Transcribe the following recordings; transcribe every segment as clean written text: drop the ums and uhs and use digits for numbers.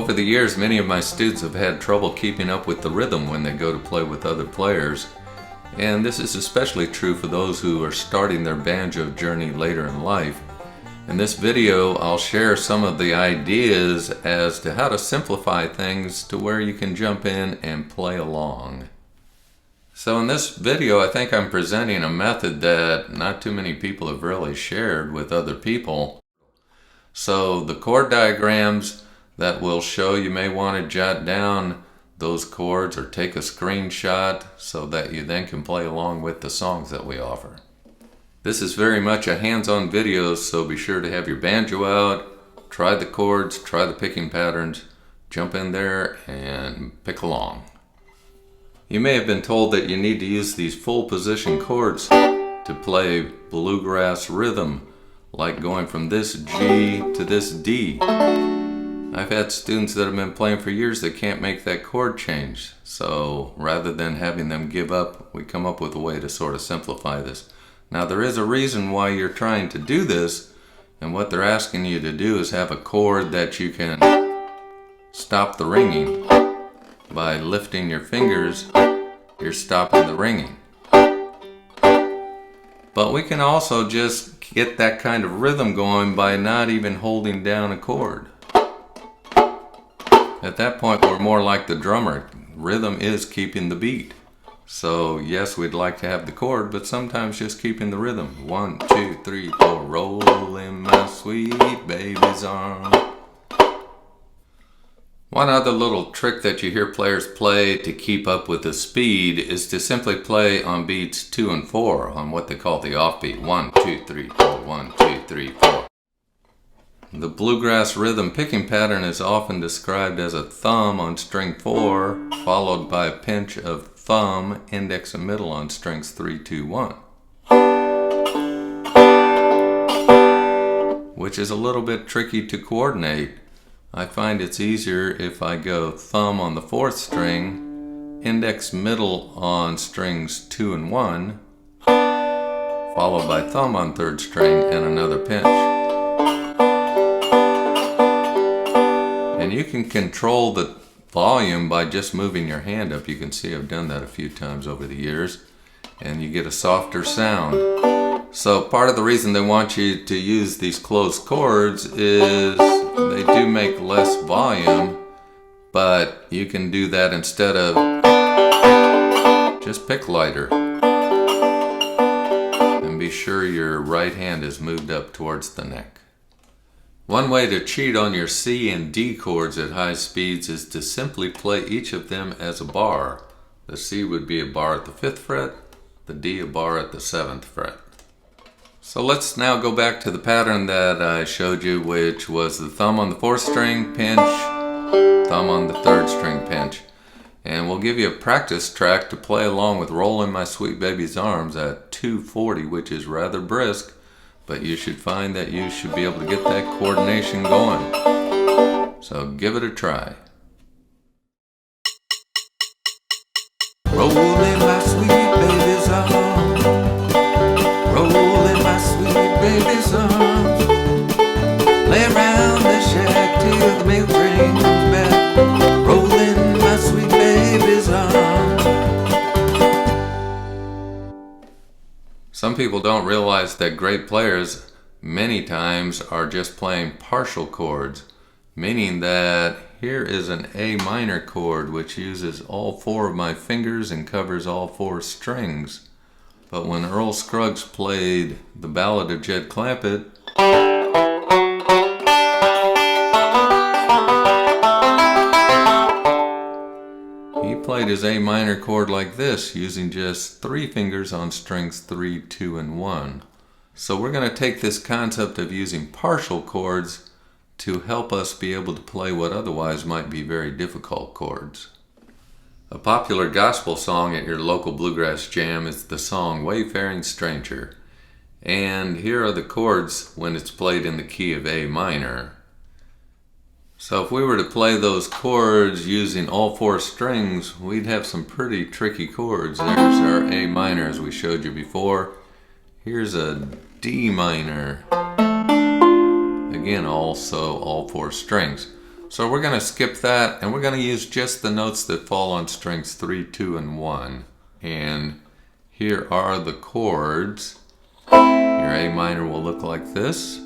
Over the years, many of my students have had trouble keeping up with the rhythm when they go to play with other players. And this is especially true for those who are starting their banjo journey later in life. In this video, I'll share some of the ideas as to how to simplify things to where you can jump in and play along. So in this video, I think I'm presenting a method that not too many people have really shared with other people. So the chord diagrams that we'll show, you may want to jot down those chords or take a screenshot so that you then can play along with the songs that we offer. This is very much a hands-on video, so be sure to have your banjo out, try the chords, try the picking patterns, jump in there and pick along. You may have been told that you need to use these full position chords to play bluegrass rhythm, like going from this G to this D. I've had students that have been playing for years that can't make that chord change. So rather than having them give up, we come up with a way to sort of simplify this. Now there is a reason why you're trying to do this, and what they're asking you to do is have a chord that you can stop the ringing. By lifting your fingers, you're stopping the ringing. But we can also just get that kind of rhythm going by not even holding down a chord. At that point, we're more like the drummer. Rhythm is keeping the beat. So yes, we'd like to have the chord, but sometimes just keeping the rhythm. 1, 2, 3, 4, roll in my sweet baby's arms. One other little trick that you hear players play to keep up with the speed is to simply play on beats 2 and 4 on what they call the offbeat. 1, 2, 3, 4, 1, 2, 3, 4. The bluegrass rhythm picking pattern is often described as a thumb on string 4, followed by a pinch of thumb, index, and middle on strings 3, 2, 1. Which is a little bit tricky to coordinate. I find it's easier if I go thumb on the 4th string, index middle on strings 2 and 1, followed by thumb on 3rd string and another pinch. And you can control the volume by just moving your hand up. You can see I've done that a few times over the years, and you get a softer sound. So part of the reason they want you to use these closed chords is they do make less volume, but you can do that instead of just pick lighter. And be sure your right hand is moved up towards the neck. One way to cheat on your C and D chords at high speeds is to simply play each of them as a bar. The C would be a bar at the 5th fret, the D a bar at the 7th fret. So let's now go back to the pattern that I showed you, which was the thumb on the 4th string, pinch, thumb on the 3rd string, pinch. And we'll give you a practice track to play along with Roll in My Sweet Baby's Arms at 240, which is rather brisk, but you should find that you should be able to get that coordination going. So give it a try. Roll in my sweet baby's arms, roll in my sweet baby's arms, lay around the shack till the mail train comes back, roll in my sweet baby's arms. Some people don't realize that great players many times are just playing partial chords, meaning that here is an A minor chord which uses all 4 of my fingers and covers all 4 strings. But when Earl Scruggs played the Ballad of Jed Clampett, he played his A minor chord like this, using just 3 fingers on strings 3, 2, and 1. So we're going to take this concept of using partial chords to help us be able to play what otherwise might be very difficult chords. A popular gospel song at your local bluegrass jam is the song Wayfaring Stranger. And here are the chords when it's played in the key of A minor. So if we were to play those chords using all 4 strings, we'd have some pretty tricky chords. There's our A minor as we showed you before. Here's a D minor. Again, also all 4 strings. So we're going to skip that and we're going to use just the notes that fall on strings 3, 2, and 1. And here are the chords. Your A minor will look like this.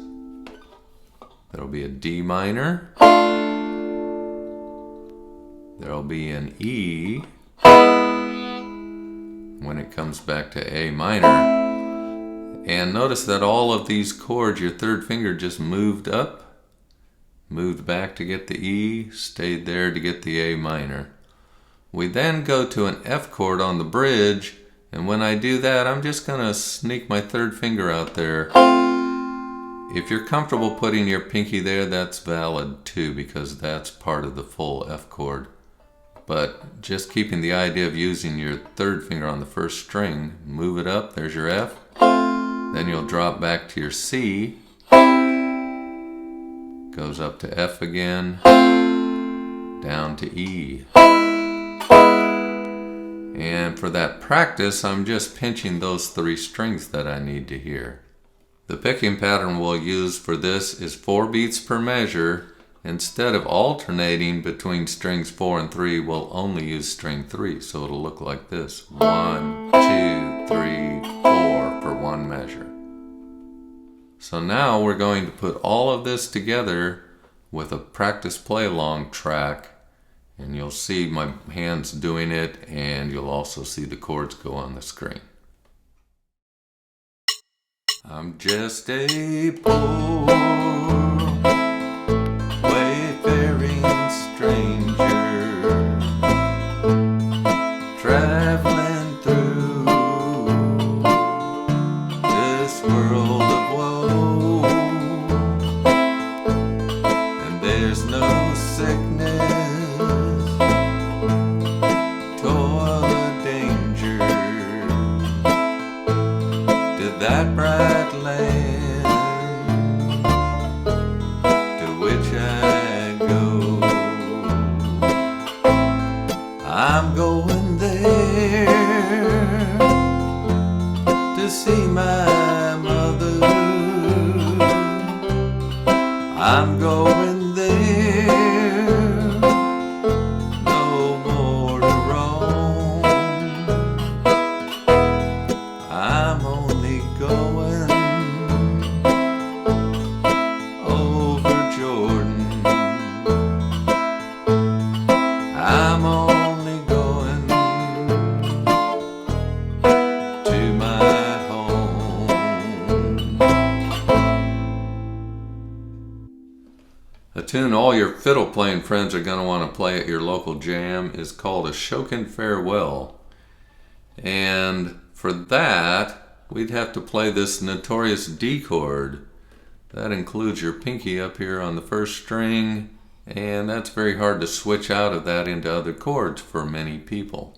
There'll be a D minor. There'll be an E when it comes back to A minor. And notice that all of these chords, your third finger just moved up, moved back to get the E, stayed there to get the A minor. We then go to an F chord on the bridge, and when I do that, I'm just going to sneak my third finger out there. If you're comfortable putting your pinky there, that's valid too, because that's part of the full F chord. But just keeping the idea of using your third finger on the first string, move it up, there's your F. Then you'll drop back to your C, goes up to F again, down to E. And for that practice, I'm just pinching those 3 strings that I need to hear. The picking pattern we'll use for this is 4 beats per measure. Instead of alternating between strings 4 and 3, we'll only use string 3. So it'll look like this. 1, 2, 3, 4 for 1 measure. So now we're going to put all of this together with a practice play along track. And you'll see my hands doing it, and you'll also see the chords go on the screen. I'm just a poor wayfaring stranger, traveling through this world of woe, and there's no sickness, toil or danger to that bright land to which I go. I'm going there to see my mother. I'm going there, no more to roam. I'm only going over Jordan. I'm only going to my home. A tune all your fiddle playing friends are going to want to play at your local jam is called A Shokin Farewell. And for that, we'd have to play this notorious D chord. That includes your pinky up here on the first string, and that's very hard to switch out of that into other chords for many people.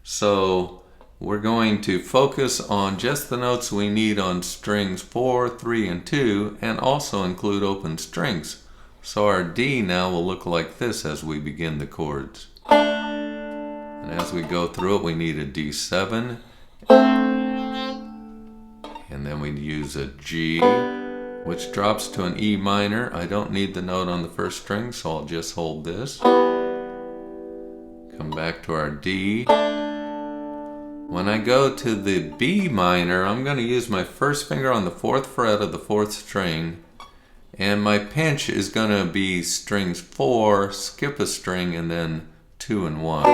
So we're going to focus on just the notes we need on strings 4, 3, and 2, and also include open strings. So our D now will look like this as we begin the chords. And as we go through it, we need a D7, and then we use a G, which drops to an E minor. I don't need the note on the first string, so I'll just hold this. Come back to our D. When I go to the B minor, I'm going to use my first finger on the 4th fret of the 4th string, and my pinch is going to be strings 4, skip a string, and then 2 and 1.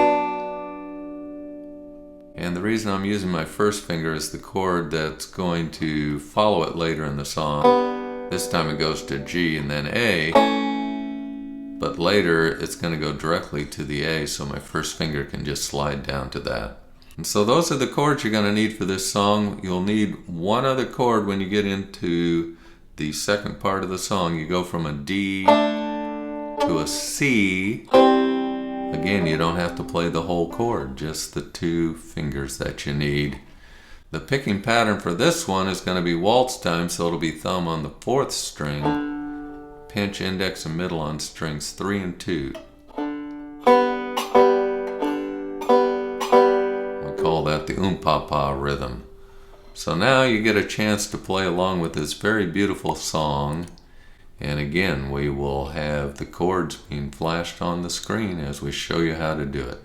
And the reason I'm using my first finger is the chord that's going to follow it later in the song. This time it goes to G and then A, but later it's going to go directly to the A, so my first finger can just slide down to that. And so those are the chords you're going to need for this song. You'll need one other chord when you get into the second part of the song. You go from a D to a C. Again, you don't have to play the whole chord, just the 2 fingers that you need. The picking pattern for this one is going to be waltz time, so it'll be thumb on the 4th string, pinch, index, and middle on strings 3 and 2. We call that the um-pa-pa rhythm. So now you get a chance to play along with this very beautiful song. And again, we will have the chords being flashed on the screen as we show you how to do it.